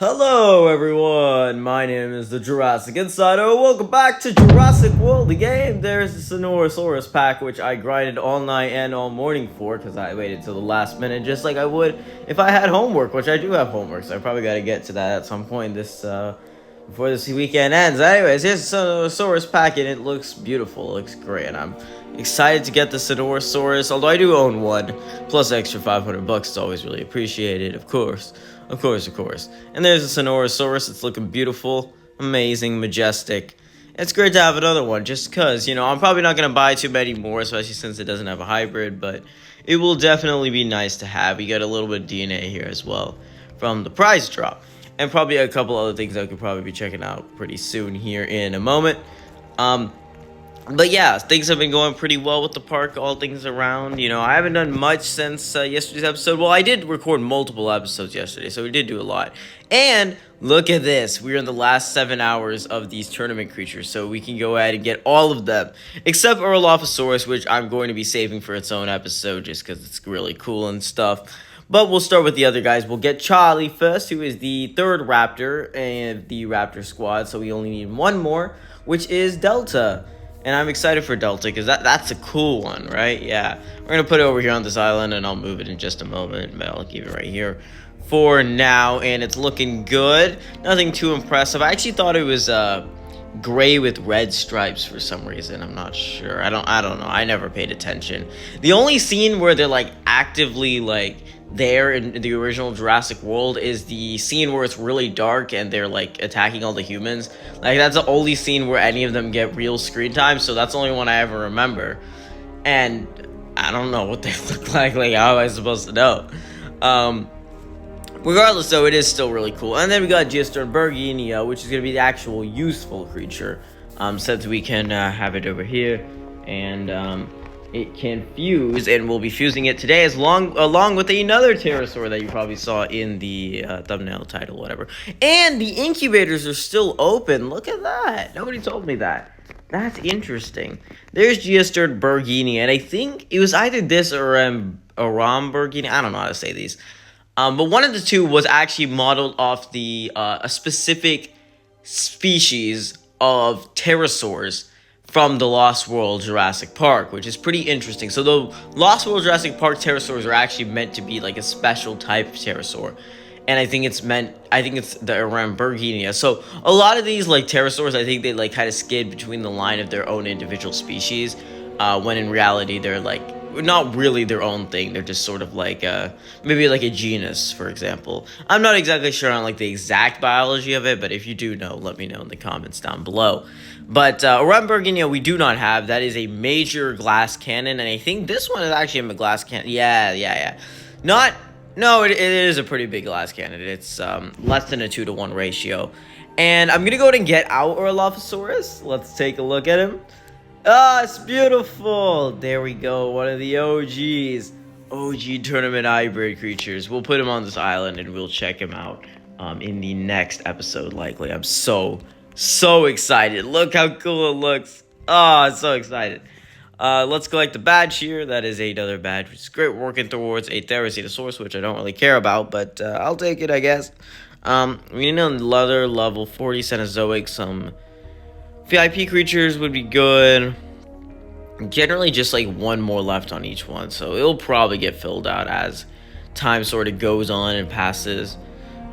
Hello everyone, my name is the Jurassic Insider. Welcome back to Jurassic World, the game. There's the Carnoraptor pack, which I grinded all night and all morning for, because I waited till the last minute, just like I would if I had homework, which I do have homework, so I probably got to get to that at some point before this weekend ends. Anyways, here's the Carnoraptor pack, and it looks beautiful, it looks great, and I'm excited to get the Carnoraptor, although I do own one, plus extra $500 is always really appreciated, of course. Of course. And there's a Carnoraptor. It's looking beautiful, amazing, majestic. It's great to have another one, just because, I'm probably not going to buy too many more, especially since it doesn't have a hybrid, but it will definitely be nice to have. We got a little bit of DNA here as well from the prize drop. And probably a couple other things I could probably be checking out pretty soon here in a moment. But yeah, things have been going pretty well with the park, all things around. I haven't done much since yesterday's episode. Well, I did record multiple episodes yesterday, so we did do a lot. And look at this. We're in the last 7 hours of these tournament creatures, so we can go ahead and get all of them. Except Carnoraptor, which I'm going to be saving for its own episode, just because it's really cool and stuff. But we'll start with the other guys. We'll get Charlie first, who is the third Raptor in the Raptor squad, so we only need one more, which is Delta. And I'm excited for Delta because that's a cool one, right? Yeah. We're going to put it over here on this island, and I'll move it in just a moment. But I'll keep it right here for now, and it's looking good. Nothing too impressive. I actually thought it was gray with red stripes for some reason. I'm not sure. I don't know. I never paid attention. The only scene where they're actively there in the original Jurassic World is the scene where it's really dark and they're attacking all the humans. That's the only scene where any of them get real screen time, so that's the only one I ever remember. And I don't know what they look like. How am I supposed to know? Regardless, though, it is still really cool. And then we got Jurassic, which is going to be the actual useful creature, since we can have it over here. And it can fuse, and we'll be fusing it today along with another pterosaur that you probably saw in the thumbnail title, whatever. And the incubators are still open. Look at that. Nobody told me that. That's interesting. There's Jurassic and I think it was either this or Arambergini. I don't know how to say these. But one of the two was actually modeled off a specific species of pterosaurs from the Lost World Jurassic Park, which is pretty interesting. So the Lost World Jurassic Park pterosaurs are actually meant to be a special type of pterosaur. And I think it's the Aramberginia. So a lot of these pterosaurs, I think they kind of skid between the line of their own individual species, when in reality they're not really their own thing. They're just sort of maybe a genus, for example. I'm not exactly sure on the exact biology of it, but if you do know, let me know in the comments down below. But Aramberginia we do not have. That is a major glass cannon, and I think this one is actually a glass cannon. Yeah. No, it is a pretty big glass cannon. It's less than a 2-to-1 ratio. And I'm gonna go ahead and get out Carnoraptor. Let's take a look at him. Ah, it's beautiful. There we go. One of the OGs. OG tournament hybrid creatures. We'll put him on this island and we'll check him out in the next episode likely. I'm so excited. Look how cool it looks. Oh, I'm so excited. Let's collect the badge here. That is another badge, which is great. We're working towards a Tapejalosaurus, which I don't really care about, but I'll take it, I guess. We need another level 40 Cenozoic, some VIP creatures would be good. Generally just one more left on each one, so it'll probably get filled out as time sort of goes on and passes.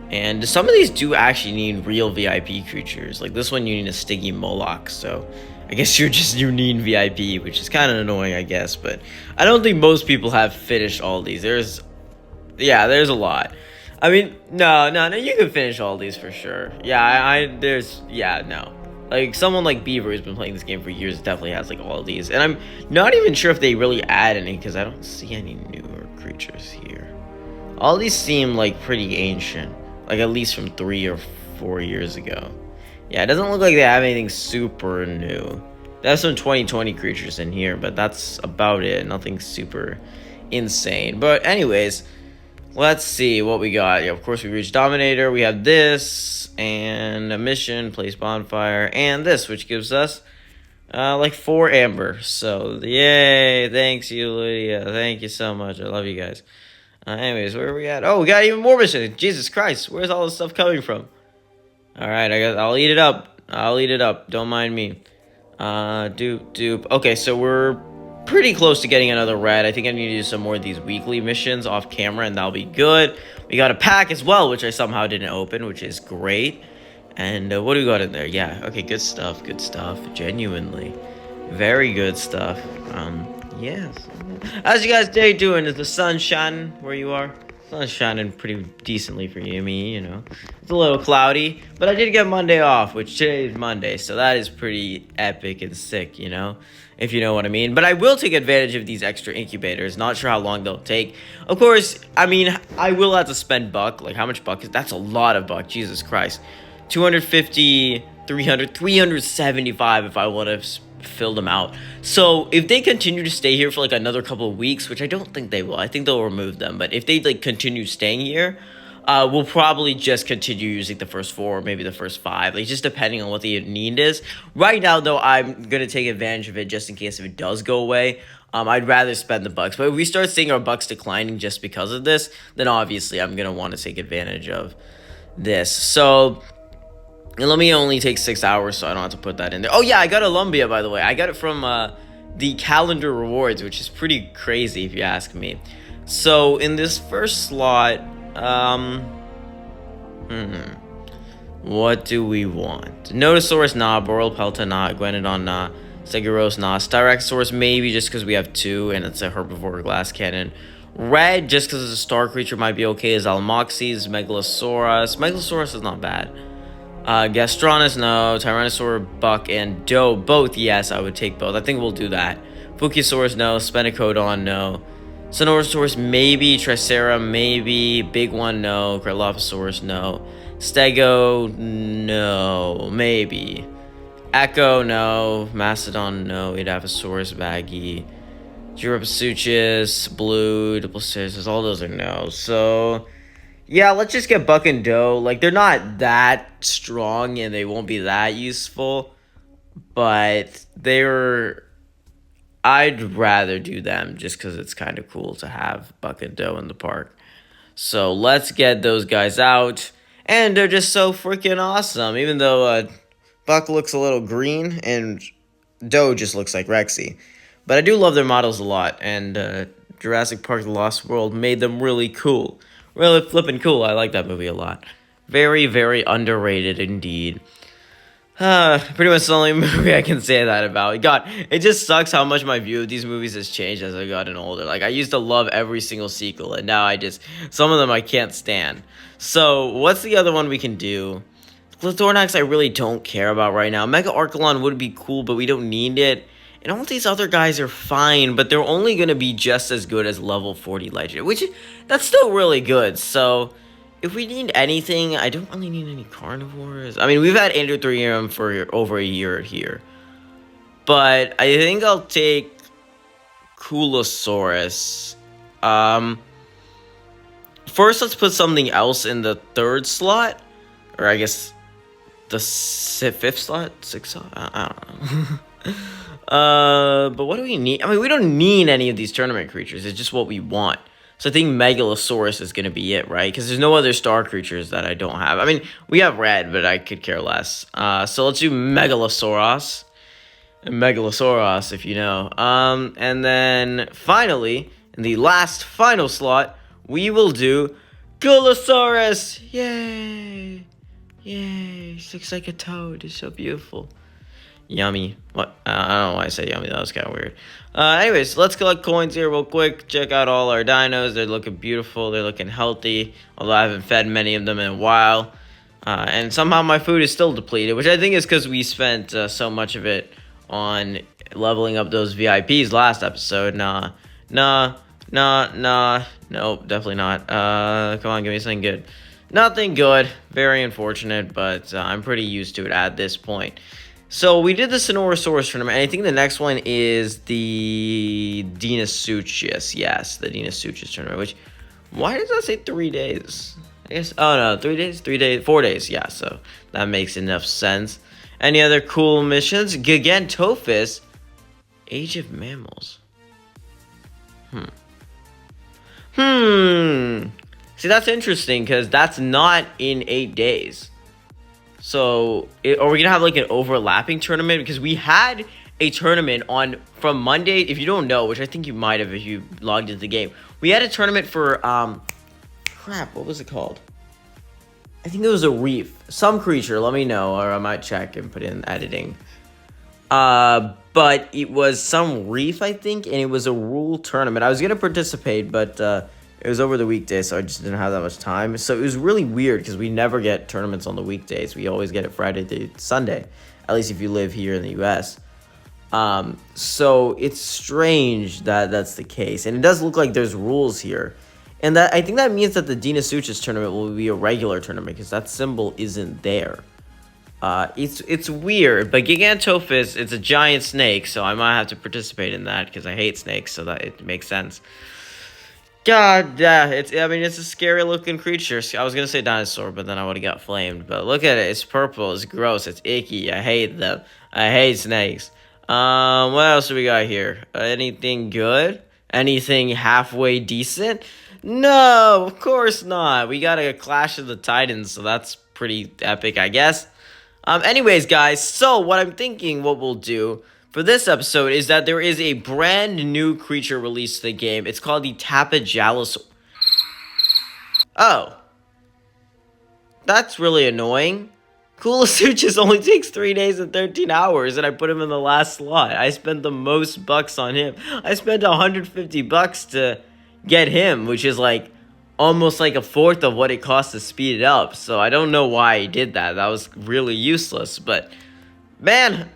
And some of these do actually need real VIP creatures. This one you need a Stiggy Moloch, so I guess you need VIP, which is kind of annoying, I guess. But I don't think most people have finished all these. There's a lot. I mean, no, you can finish all these for sure. No. Someone like Beaver who's been playing this game for years definitely has all of these. And I'm not even sure if they really add any, because I don't see any newer creatures here. All these seem pretty ancient. At least from 3 or 4 years ago. Yeah, it doesn't look like they have anything super new. There's some 2020 creatures in here, but that's about it. Nothing super insane. But anyways, let's see what we got. Yeah, of course, we reached Dominator. We have this, and a mission, place bonfire, and this, which gives us 4 amber. So, yay. Thanks, you, Lydia. Thank you so much. I love you guys. Anyways, where are we at? Oh, we got even more missions. Jesus Christ, where's all this stuff coming from? All right, I'll eat it up. I'll eat it up. Don't mind me. Dupe. Okay, so we're pretty close to getting another red. I think I need to do some more of these weekly missions off camera, and that'll be good. We got a pack as well, which I somehow didn't open, which is great. And what do we got in there? Yeah, okay, good stuff. Genuinely. Very good stuff. Yes. How's you guys' day doing? Is the sun shining where you are? Sun's shining pretty decently for me, you know. It's a little cloudy, but I did get Monday off, which today is Monday, so that is pretty epic and sick, you know, if you know what I mean. But I will take advantage of these extra incubators. Not sure how long they'll take. Of course, I mean, I will have to spend buck. Like, how much buck is that's a lot of buck, Jesus Christ. 250, 300, 375 if I would have filled them out. So if they continue to stay here for like another couple of weeks, which I don't think they will, I think they'll remove them, but if they like continue staying here, we'll probably just continue using the first 4 or maybe the first 5, like just depending on what the need is. Right now though, I'm gonna take advantage of it just in case if it does go away. I'd rather spend the bucks, but if we start seeing our bucks declining just because of this, then obviously I'm gonna want to take advantage of this. So and let me only take 6 hours, so I don't have to put that in there. Oh, yeah, I got a Lumbia, by the way. I got it from the calendar rewards, which is pretty crazy, if you ask me. So, in this first slot, what do we want? Notosaurus, nah. Boreal Pelta, nah. Iguanodon, nah. Stegosaurus, nah. Styracosaurus, maybe, just because we have 2, and it's a herbivore glass cannon. Red, just because it's a star creature, might be okay, is Almoxes. Megalosaurus. Megalosaurus is not bad. Gastronus, no. Tyrannosaur, Buck, and Doe, both, yes, I would take both. I think we'll do that. Fukisaurus, no. Spenacodon, no. Sonorosaurus, maybe. Tricera, maybe. Big one, no. Dilophosaurus, no. Stego, no. Maybe. Echo, no. Mastodon, no. Edaphosaurus, Baggy. Jurapasuchus, Blue, Diplocetus, all those are no. So yeah, let's just get Buck and Doe. Like, they're not that strong and they won't be that useful, but I'd rather do them just because it's kind of cool to have Buck and Doe in the park. So let's get those guys out, and they're just so freaking awesome, even though Buck looks a little green and Doe just looks like Rexy. But I do love their models a lot, and Jurassic Park The Lost World made them really cool. Really flippin' cool. I like that movie a lot. Very, very underrated indeed. Pretty much the only movie I can say that about. God, it just sucks how much my view of these movies has changed as I've gotten older. Like, I used to love every single sequel, and now some of them I can't stand. So, what's the other one we can do? Glithornax I really don't care about right now. Mega Archelon would be cool, but we don't need it. And all these other guys are fine, but they're only going to be just as good as level 40 Legend, which, that's still really good. So, if we need anything, I don't really need any carnivores. I mean, we've had Endotherium for over a year here. But I think I'll take Coolosaurus. First, let's put something else in the 3rd slot. Or I guess the 5th slot? 6th slot? I don't know. But what do we need? I mean, we don't need any of these tournament creatures. It's just what we want. So I think Megalosaurus is going to be it, right? Because there's no other star creatures that I don't have. I mean, we have red, but I could care less. So let's do Megalosaurus. Megalosaurus, if you know. And then finally, in the final slot, we will do Gullosaurus. Yay! Yay! He looks like a toad. It's so beautiful. Yummy. What? I don't know why I said yummy. That was kind of weird. Anyways, let's collect coins here real quick. Check out all our dinos. They're looking beautiful. They're looking healthy. Although I haven't fed many of them in a while. And somehow my food is still depleted, which I think is because we spent so much of it on leveling up those VIPs last episode. Nope, definitely not. Come on, give me something good. Nothing good. Very unfortunate, but I'm pretty used to it at this point. So we did the Sonorosaurus tournament, and I think the next one is the Deinosuchus. Yes, the Deinosuchus tournament, which, why does that say 3 days? I guess, oh no, 3 days? 3 days? 4 days, yeah, so that makes enough sense. Any other cool missions? Gigantophis, Age of Mammals. See, that's interesting because that's not in 8 days. So, are we gonna have like an overlapping tournament? Because we had a tournament from Monday. If you don't know, which I think you might have if you logged into the game, we had a tournament for crap. What was it called? I think it was a reef, some creature. Let me know, or I might check and put in editing. But it was some reef, I think, and it was a rule tournament. I was gonna participate, but it was over the weekday, so I just didn't have that much time. So it was really weird because we never get tournaments on the weekdays. We always get it Friday to Sunday, at least if you live here in the U.S. So it's strange that that's the case, and it does look like there's rules here, and that I think that means that the Dinasuchus tournament will be a regular tournament because that symbol isn't there. It's weird, but Gigantophis, it's a giant snake, so I might have to participate in that because I hate snakes, so that it makes sense. God, yeah, it's a scary looking creature. I was gonna say dinosaur, but then I would have got flamed. But look at it, it's purple, it's gross, it's icky. I hate them. I hate snakes. What else do we got here? Anything good? Anything halfway decent? No, of course not. We got a Clash of the Titans, so that's pretty epic, I guess. Anyways, guys, so what I'm thinking what we'll do for this episode is that there is a brand new creature released to the game. It's called the Tapejalosaurus. Oh. That's really annoying. Coolasuchus only takes 3 days and 13 hours, and I put him in the last slot. I spent the most bucks on him. I spent 150 bucks to get him, which is like almost like a fourth of what it costs to speed it up. So I don't know why he did that. That was really useless, but man,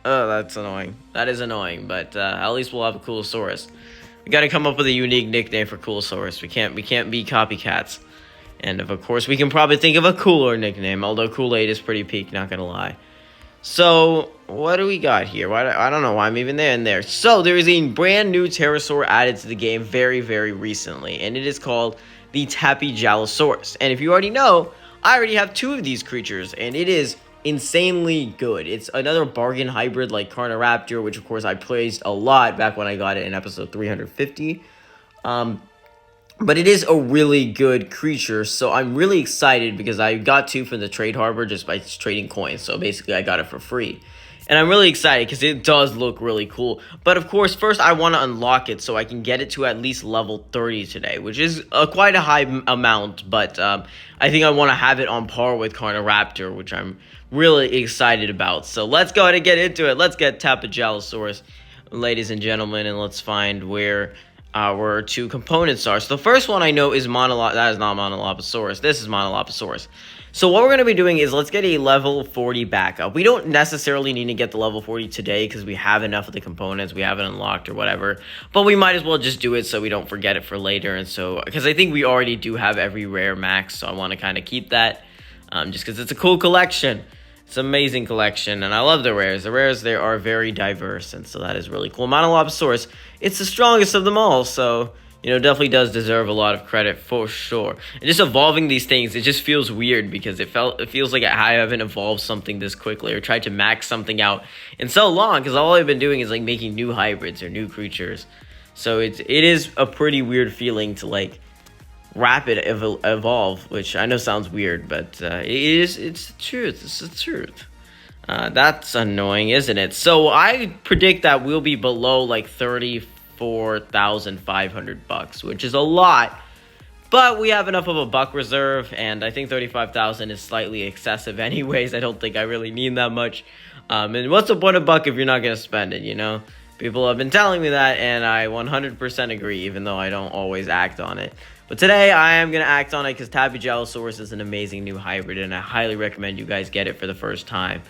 that's annoying. That is annoying, but at least we'll have a Coolosaurus. We got to come up with a unique nickname for Coolosaurus. We can't be copycats. And of course, we can probably think of a cooler nickname, although Kool-Aid is pretty peak, not gonna lie. So, what do we got here? I don't know why I'm even there and there. So, there is a brand new pterosaur added to the game very, very recently, and it is called the Tapejalosaurus. And if you already know, I already have 2 of these creatures, and it is insanely good. It's another bargain hybrid like Carnoraptor, which of course I praised a lot back when I got it in episode 350. But it is a really good creature, so I'm really excited because I got 2 from the trade harbor just by trading coins. So basically, I got it for free. And I'm really excited because it does look really cool. But of course, first I want to unlock it so I can get it to at least level 30 today, which is quite a high amount. But I think I want to have it on par with Carnoraptor, which I'm really excited about. So let's go ahead and get into it. Let's get Tapejalosaurus, ladies and gentlemen, and let's find where our 2 components are. So the first one I know is that is not Monoloposaurus. This is Monoloposaurus. So what we're going to be doing is let's get a level 40 backup. We don't necessarily need to get the level 40 today because we have enough of the components. We have it unlocked or whatever. But we might as well just do it so we don't forget it for later. And so, because I think we already do have every rare max. So I want to kind of keep that just because it's a cool collection. It's an amazing collection, and I love the rares. The rares, they are very diverse, and so that is really cool. Monoloposaurus, it's the strongest of them all, so, definitely does deserve a lot of credit for sure. And just evolving these things, it just feels weird because it feels like I haven't evolved something this quickly or tried to max something out in so long because all I've been doing is, like, making new hybrids or new creatures. So it is a pretty weird feeling to, like, rapid evolve, which I know sounds weird, but it's the truth. It's the truth. That's annoying, isn't it? So I predict that we'll be below like 34,500 bucks, which is a lot, but we have enough of a buck reserve, and I think 35,000 is slightly excessive anyways. I don't think I really need that much. And what's the point of buck if you're not gonna spend it, People have been telling me that, and I 100% agree, even though I don't always act on it. But today, I am going to act on it because Tapejalosaurus is an amazing new hybrid, and I highly recommend you guys get it for the first time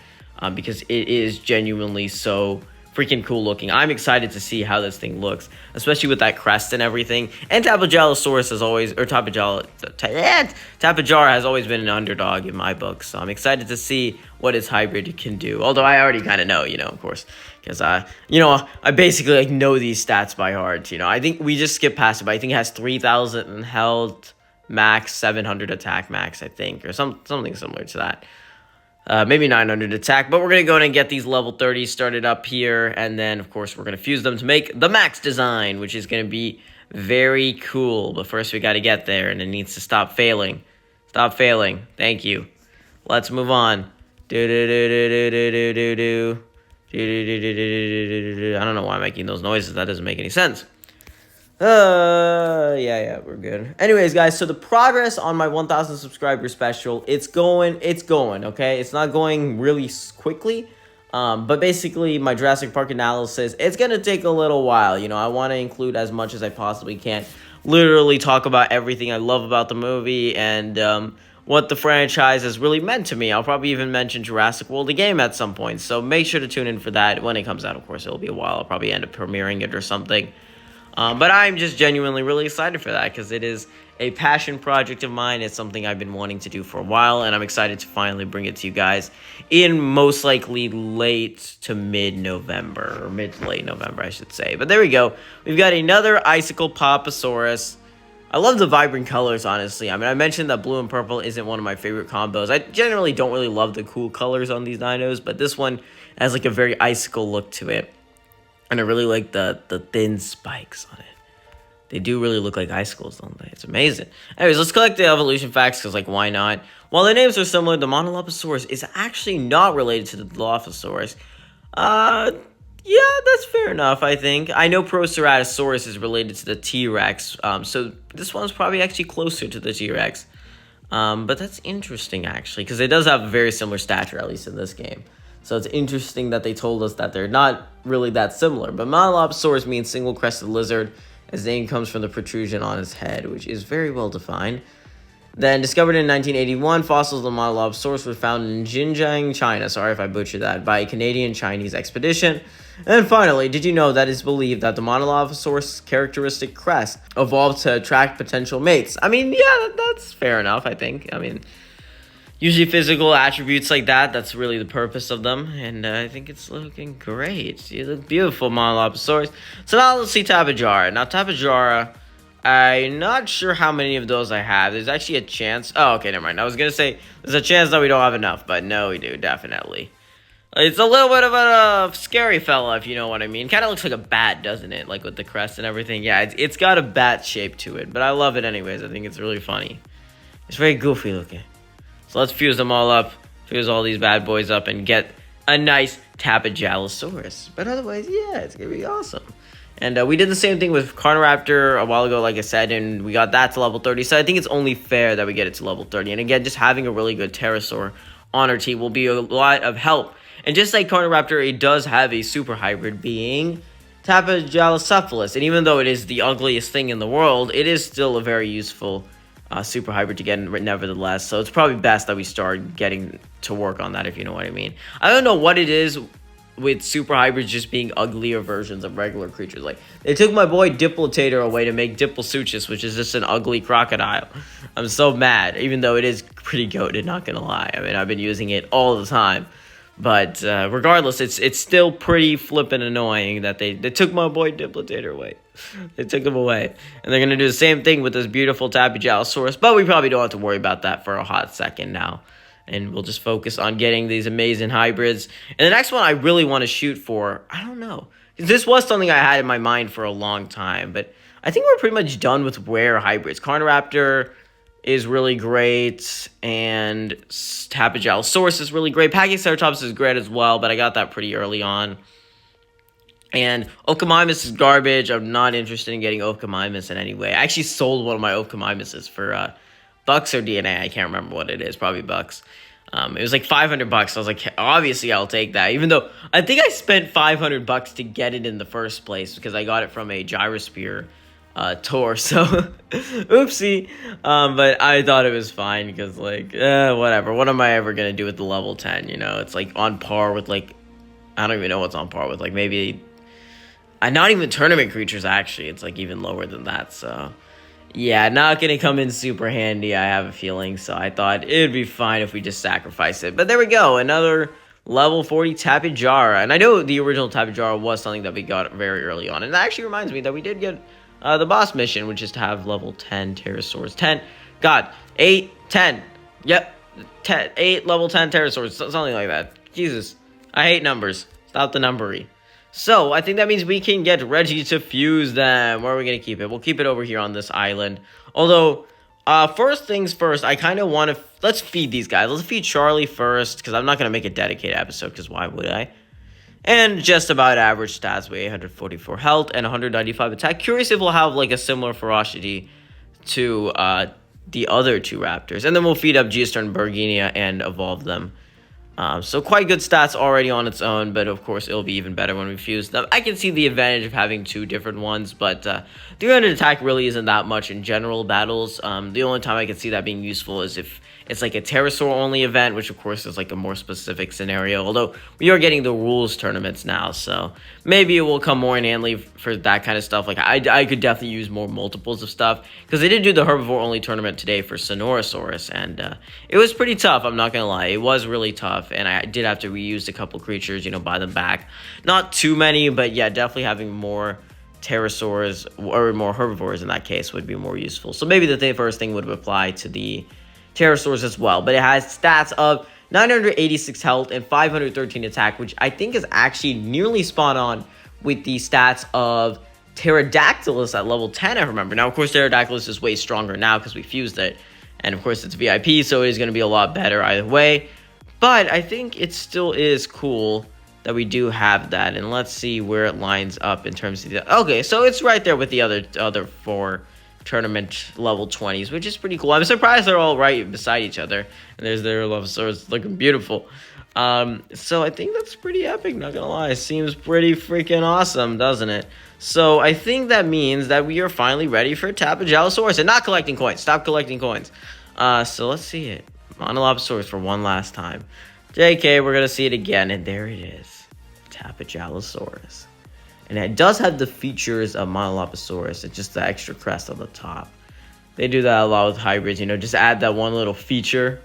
because it is genuinely so freaking cool looking. I'm excited to see how this thing looks, especially with that crest and everything. And Tapejalosaurus has always, or Tapejar has always been an underdog in my book, so I'm excited to see what its hybrid can do. Although I already kind of know, of course. Because, I basically, know these stats by heart, I think we just skipped past it, but I think it has 3,000 health max, 700 attack max, I think, or something similar to that. maybe 900 attack, but we're going to go ahead and get these level 30s started up here, and then, of course, we're going to fuse them to make the max design, which is going to be very cool, but first we got to get there, and it needs to stop failing. Stop failing. Thank you. Let's move on. I don't know why I'm making those noises. That doesn't make any sense. Yeah, we're good. Anyways, guys, so the progress on my 1,000 subscriber special, it's going, okay? It's not going really quickly, but basically my Jurassic Park analysis, it's going to take a little while. You know, I want to include as much as I possibly can. Literally talk about everything I love about the movie and what the franchise has really meant to me. I'll probably even mention Jurassic World, the game, at some point. So make sure to tune in for that when it comes out. Of course, it'll be a while. I'll probably end up premiering it or something. But I'm just genuinely really excited for that because it is a passion project of mine. It's something I've been wanting to do for a while, and I'm excited to finally bring it to you guys in most likely late to mid-November, or mid to late November, I should say. But there we go. We've got another Icicle Papasaurus. I love the vibrant colors, honestly. I mean, I mentioned that blue and purple isn't one of my favorite combos. I generally don't really love the cool colors on these dinos, but this one has like a very icicle look to it. And I really like the thin spikes on it. They do really look like icicles, don't they? It's amazing. Anyways, let's collect the evolution facts, because, like, why not? While the names are similar, the Monoloposaurus is actually not related to the Dilophosaurus. Yeah, that's fair enough, I think. I know Proceratosaurus is related to the T-Rex, so this one's probably actually closer to the T-Rex. But that's interesting, actually, because it does have a very similar stature, at least in this game. So it's interesting that they told us that they're not really that similar. But Monoloposaurus means single-crested lizard. His name comes from the protrusion on his head, which is very well defined. Then, discovered in 1981, fossils of the Monoloposaurus were found in Xinjiang, China. Sorry if I butchered that. By a Canadian-Chinese expedition. And finally, did you know that it's believed that the Monoloposaurus' characteristic crest evolved to attract potential mates? I mean, yeah, that's fair enough, I think. I mean, usually physical attributes like that, that's really the purpose of them. And I think it's looking great. You look beautiful, Monoloposaurus. So now let's see Tapejara. Now, Tapejara, I'm not sure how many of those I have. There's actually a chance. Oh, okay, never mind. I was going to say there's a chance that we don't have enough. But no, we do, definitely. It's a little bit of a scary fella, if you know what I mean. Kind of looks like a bat, doesn't it? Like with the crest and everything. Yeah, it's got a bat shape to it. But I love it anyways. I think it's really funny. It's very goofy looking. So let's fuse them all up, fuse all these bad boys up, and get a nice Tapejalosaurus. But otherwise, yeah, it's going to be awesome. And we did the same thing with Carnoraptor a while ago, like I said, and we got that to level 30. So I think it's only fair that we get it to level 30. And again, just having a really good pterosaur on our team will be a lot of help. And just like Carnoraptor, it does have a super hybrid being Tapejalosaurus. And even though it is the ugliest thing in the world, it is still a very useful super hybrid to get nevertheless. So it's probably best that we start getting to work on that, if you know what I mean. I don't know what it is with super hybrids just being uglier versions of regular creatures. Like, they took my boy Diplotator away to make Diploseuchus, which is just an ugly crocodile. I'm so mad, even though it is pretty goated, not gonna lie. I mean, I've been using it all the time. But regardless, it's still pretty flippin' annoying that they took my boy Diplotator away. They took him away. And they're going to do the same thing with this beautiful Tapejalosaurus. But we probably don't have to worry about that for a hot second now. And we'll just focus on getting these amazing hybrids. And the next one I really want to shoot for, I don't know. This was something I had in my mind for a long time. But I think we're pretty much done with rare hybrids. Carnoraptor is really great, and Tapejalosaurus is really great. Pachyceratops is great as well, but I got that pretty early on. And Ophicomymus is garbage. I'm not interested in getting Ophicomymus in any way. I actually sold one of my Ophicomymuses for bucks or DNA. I can't remember what it is. Probably bucks. It was like $500. I was like, obviously I'll take that. Even though I think I spent $500 to get it in the first place because I got it from a Gyrosphere tour, so oopsie. But I thought it was fine because, like, whatever. What am I ever gonna do with the level 10? You know, it's like on par with, like, I don't even know what's on par with, like, maybe not even tournament creatures. Actually, it's like even lower than that. So yeah, not gonna come in super handy, I have a feeling. So I thought it'd be fine if we just sacrifice it. But there we go, another level 40 Tapejara. And I know the original Tapejara was something that we got very early on, and that actually reminds me that we did get the boss mission, which is to have level 10 pterosaurs. 10. God. 8. 10. Yep. 8 level 10 pterosaurs, something like that. Jesus, I hate numbers. Stop the numbery. So, I think that means we can get ready to fuse them. Where are we going to keep it? We'll keep it over here on this island. Although, first things first, I kind of want to... Let's feed these guys. Let's feed Charlie first, because I'm not going to make a dedicated episode, because why would I? And just about average stats with 844 health and 195 attack. Curious if we'll have, like, a similar ferocity to the other two raptors. And then we'll feed up Geostern Berginia and evolve them. So quite good stats already on its own, but of course it'll be even better when we fuse them. I can see the advantage of having two different ones, but 300 attack really isn't that much in general battles. The only time I can see that being useful is if it's like a pterosaur only event, which of course is like a more specific scenario, although we are getting the rules tournaments now, so maybe it will come more in handy for that kind of stuff. Like I could definitely use more multiples of stuff, because they did do the herbivore only tournament today for Carnoraptor, and it was pretty tough, I'm not gonna lie. It was really tough, and I did have to reuse a couple creatures, you know, buy them back. Not too many, but yeah, definitely having more pterosaurs or more herbivores in that case would be more useful. So maybe the first thing would apply to the pterosaurs as well, but it has stats of 986 health and 513 attack, which I think is actually nearly spot on with the stats of Pterodactylus at level 10, I remember. Now, of course, Pterodactylus is way stronger now because we fused it, and of course, it's VIP, so it is going to be a lot better either way, but I think it still is cool that we do have that, and let's see where it lines up in terms of the... Okay, so it's right there with the other 4 tournament level 20s, which is pretty cool. I'm surprised they're all right beside each other, and there's their level, so it's looking beautiful. So I think that's pretty epic, not gonna lie. It seems pretty freaking awesome, doesn't it? So I think that means that we are finally ready for Tapejalosaurus, and not collecting coins. Stop collecting coins. So let's see it. Monoloposaurus for one last time. JK, we're gonna see it again, and there it is. Tapejalosaurus. And it does have the features of Monoloposaurus. It's just the extra crest on the top. They do that a lot with hybrids, you know, just add that one little feature.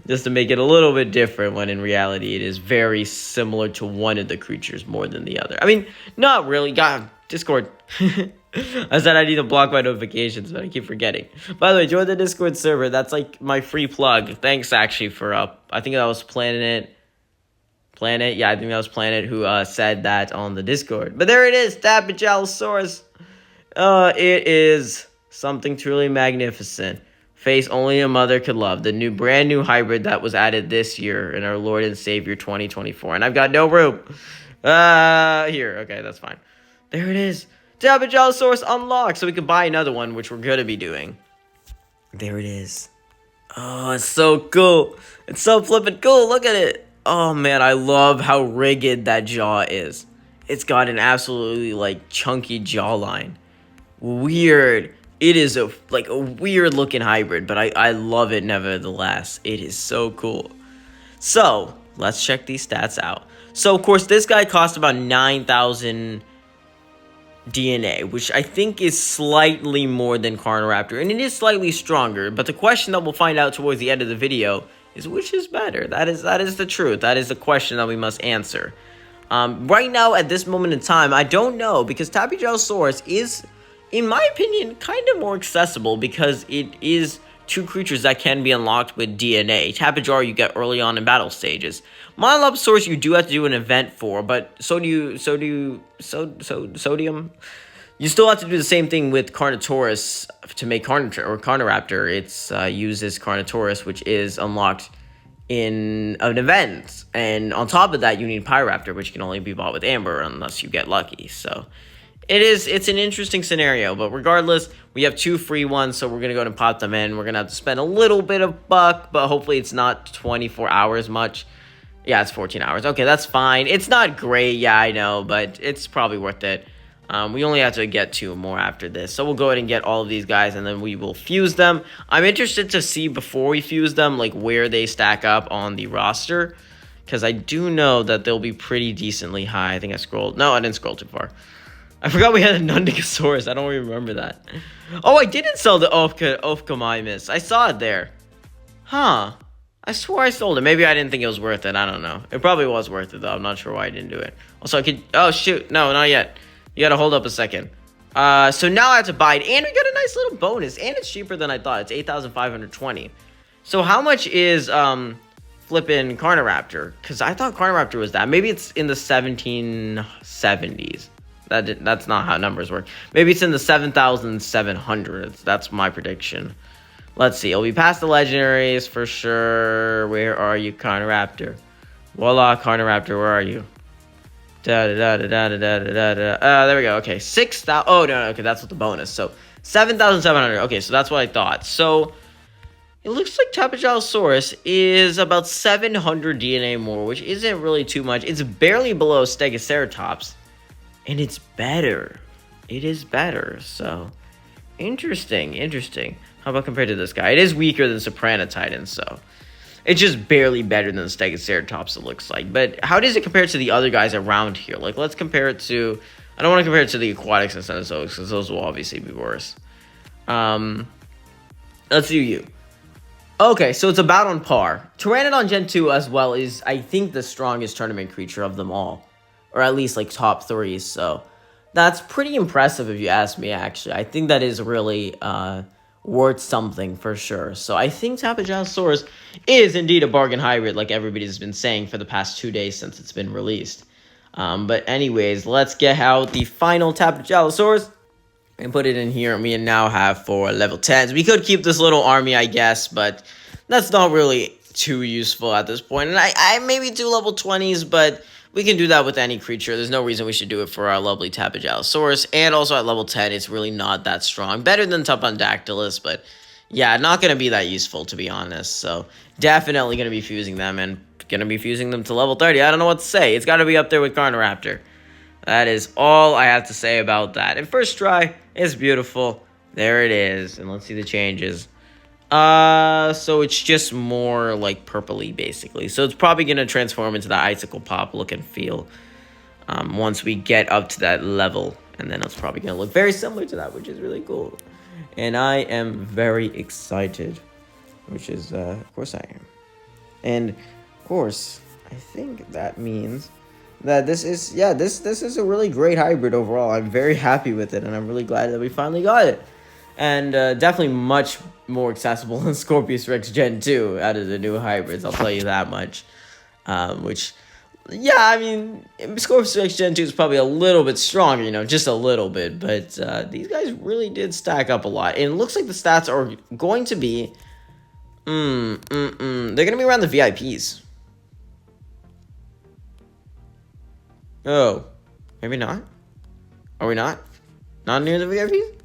Just to make it a little bit different, when in reality it is very similar to one of the creatures more than the other. I mean, not really. God, Discord. I said I need to block my notifications, but I keep forgetting. By the way, join the Discord server. That's like my free plug. Thanks, actually, for I think that was Planet. Yeah, I think that was Planet who said that on the Discord. But there it is, Tapejalosaurus. It is something truly magnificent. Face only a mother could love. The brand new hybrid that was added this year in our Lord and Savior 2024. And I've got no room. Here. Okay, that's fine. There it is. Tapejalosaurus unlocked. So we can buy another one, which we're going to be doing. There it is. Oh, it's so cool. It's so flippin' cool. Look at it. Oh, man, I love how rigged that jaw is. It's got an absolutely, like, chunky jawline. Weird. It is a weird-looking hybrid, but I love it nevertheless. It is so cool. So, let's check these stats out. So, of course, this guy cost about 9,000 DNA, which I think is slightly more than Carnoraptor, and it is slightly stronger, but the question that we'll find out towards the end of the video is which is better. That is the truth. That is the question that we must answer. Right now, at this moment in time, I don't know, because Tapejalosaurus is, in my opinion, kind of more accessible, because it is 2 creatures that can be unlocked with DNA. Tapejar you get early on in battle stages. Monoloposaurus you do have to do an event for, but sodium. You still have to do the same thing with Carnotaurus to make Carnoraptor. It's uses Carnotaurus, which is unlocked in an event. And on top of that, you need Pyraptor, which can only be bought with Amber unless you get lucky. So it's an interesting scenario. But regardless, we have 2 free ones, so we're going to go and pop them in. We're going to have to spend a little bit of buck, but hopefully it's not 24 hours much. Yeah, it's 14 hours. Okay, that's fine. It's not great, yeah, I know, but it's probably worth it. We only have to get 2 more after this. So we'll go ahead and get all of these guys, and then we will fuse them. I'm interested to see before we fuse them, like, where they stack up on the roster, because I do know that they'll be pretty decently high. I think I scrolled. No, I didn't scroll too far. I forgot we had a Nundicosaurus. I don't even remember that. Oh, I didn't sell the Ophicomymus. I saw it there. Huh. I swore I sold it. Maybe I didn't think it was worth it. I don't know. It probably was worth it, though. I'm not sure why I didn't do it. Also, I could... Oh, shoot. No, not yet. You gotta hold up a second. So now I have to buy it. And we got a nice little bonus. And it's cheaper than I thought. It's 8,520. So how much is flipping Carnoraptor? Because I thought Carnoraptor was that. Maybe it's in the 1770s. That's not how numbers work. Maybe it's in the 7,700s. That's my prediction. Let's see. It'll be past the legendaries for sure. Where are you, Carnoraptor? Voila, Carnoraptor, where are you? There we go. Okay, 6,000. Oh, no, okay, that's what the bonus. So, 7,700. Okay, so that's what I thought. So, it looks like Tapejalosaurus is about 700 DNA more, which isn't really too much. It's barely below Stegoceratops, and it's better. It is better, so interesting. How about compared to this guy? It is weaker than Sopranotitan, so it's just barely better than the Stegoceratops, it looks like. But how does it compare to the other guys around here? Like, let's compare it to... I don't want to compare it to the Aquatics and Cenozoics, because those will obviously be worse. Let's do you. Okay, so it's about on par. Pteranodon Gen 2 as well is, I think, the strongest tournament creature of them all. Or at least, like, top 3, so... That's pretty impressive if you ask me, actually. I think that is really worth something for sure. So I think Tapejalosaurus is indeed a bargain hybrid, like everybody's been saying for the past 2 days since it's been released. But anyways, let's get out the final Tapejalosaurus and put it in here. And we now have 4 level 10s. We could keep this little army, I guess, but that's not really too useful at this point. And I maybe do level 20s, but... we can do that with any creature. There's no reason we should do it for our lovely Tapejalosaurus. And also at level 10, it's really not that strong. Better than Tapondactylus, but yeah, not going to be that useful, to be honest. So definitely going to be fusing them and going to be fusing them to level 30. I don't know what to say. It's got to be up there with Carnoraptor. That is all I have to say about that. And first try is beautiful. There it is. And let's see the changes. So it's just more like purpley basically. So it's probably going to transform into that icicle pop look and feel once we get up to that level. And then it's probably going to look very similar to that, which is really cool. And I am very excited, which is, of course I am. And of course, I think that means that this is, yeah, this is a really great hybrid overall. I'm very happy with it, and I'm really glad that we finally got it. And definitely much more accessible than Scorpius Rex Gen 2 out of the new hybrids, I'll tell you that much. Which, yeah, I mean, Scorpius Rex Gen 2 is probably a little bit stronger, you know, just a little bit. But these guys really did stack up a lot. And it looks like the stats are going to be... they're going to be around the VIPs. Oh, maybe not? Are we not? Not near the VIPs?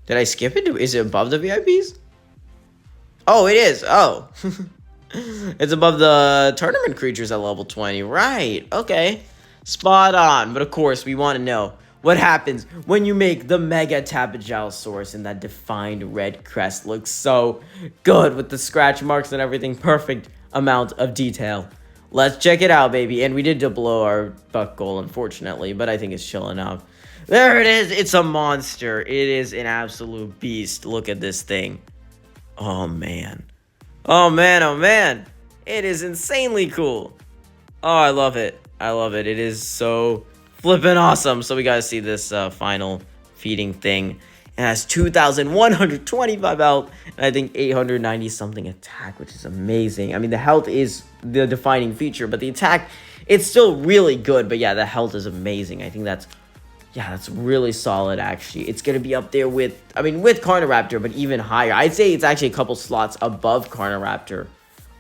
Did I skip it? Is it above the VIPs? Oh, it is. Oh. It's above the tournament creatures at level 20. Right. Okay. Spot on. But of course, we want to know what happens when you make the Mega Tapejalosaurus and that defined red crest looks so good with the scratch marks and everything. Perfect amount of detail. Let's check it out, baby. And we did blow our buck goal, unfortunately, but I think it's chill enough. There it is. It's a monster. It is an absolute beast. Look at this thing. Oh, man. Oh, man. Oh, man. It is insanely cool. Oh, I love it. I love it. It is so flippin' awesome. So we got to see this final feeding thing. It has 2,125 health, and I think 890-something attack, which is amazing. I mean, the health is the defining feature, but the attack, it's still really good. But yeah, the health is amazing. I think that's... yeah, that's really solid, actually. It's going to be up there with, I mean, with Carnoraptor, but even higher. I'd say it's actually a couple slots above Carnoraptor.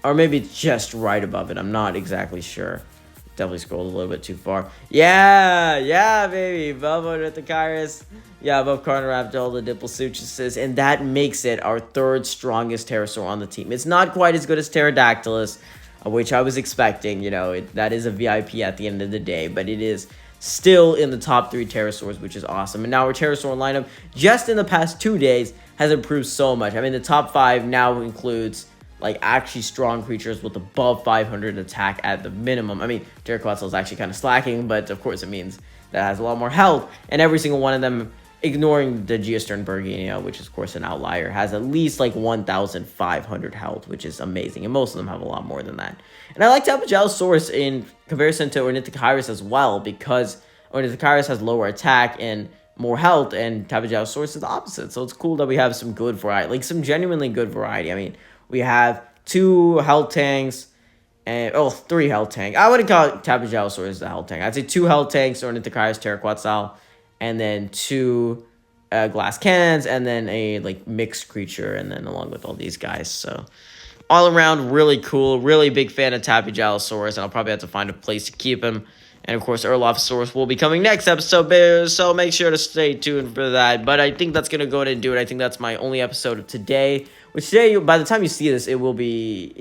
Or maybe just right above it. I'm not exactly sure. Definitely scrolled a little bit too far. Yeah, baby. Above Ornithochirus. Yeah, above Carnoraptor, all the Diploseuchuses. And that makes it our third strongest pterosaur on the team. It's not quite as good as Pterodactylus, which I was expecting. You know, that is a VIP at the end of the day. But it is... still in the top 3 pterosaurs, which is awesome. And now our pterosaur lineup, just in the past 2 days, has improved so much. I mean, the top 5 now includes, like, actually strong creatures with above 500 attack at the minimum. I mean, Pteroquetzal is actually kind of slacking, but of course it means that it has a lot more health. And every single one of them, ignoring the Geosternbergia, which is, of course, an outlier, has at least, like, 1,500 health, which is amazing. And most of them have a lot more than that. And I like Tapejalosaurus in comparison to Ornithochirus as well, because Ornithochirus has lower attack and more health, and Tapejalosaurus is the opposite. So it's cool that we have some good variety, like some genuinely good variety. I mean, We have 2 health tanks, and 3 health tank. I wouldn't call it Tapejalosaurus the health tank. I'd say 2 health tanks, Ornithocheirus Terraquetzal, and then 2 glass cannons, and then a like mixed creature, and then along with all these guys. So all around really cool. Really big fan of Tapejalosaurus, and I'll probably have to find a place to keep him. And of course, Erlophosaurus will be coming next episode, so make sure to stay tuned for that. But I think that's gonna go ahead and do it. I think that's my only episode of today. Which today, by the time you see this, it'll be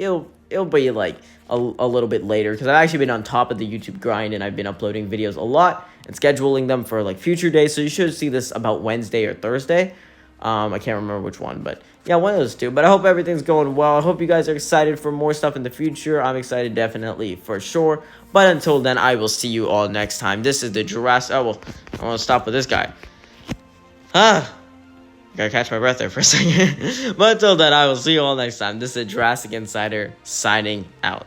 like a little bit later, because I've actually been on top of the YouTube grind, and I've been uploading videos a lot and scheduling them for like future days. So you should see this about Wednesday or Thursday. I can't remember which one, but yeah, one of those two. But I hope everything's going well. I hope you guys are excited for more stuff in the future. I'm excited, definitely, for sure. But until then, I will see you all next time. This is the Jurassic... Oh, well, I want to stop with this guy. Gotta catch my breath there for a second. But until then, I will see you all next time. This is Jurassic Insider, signing out.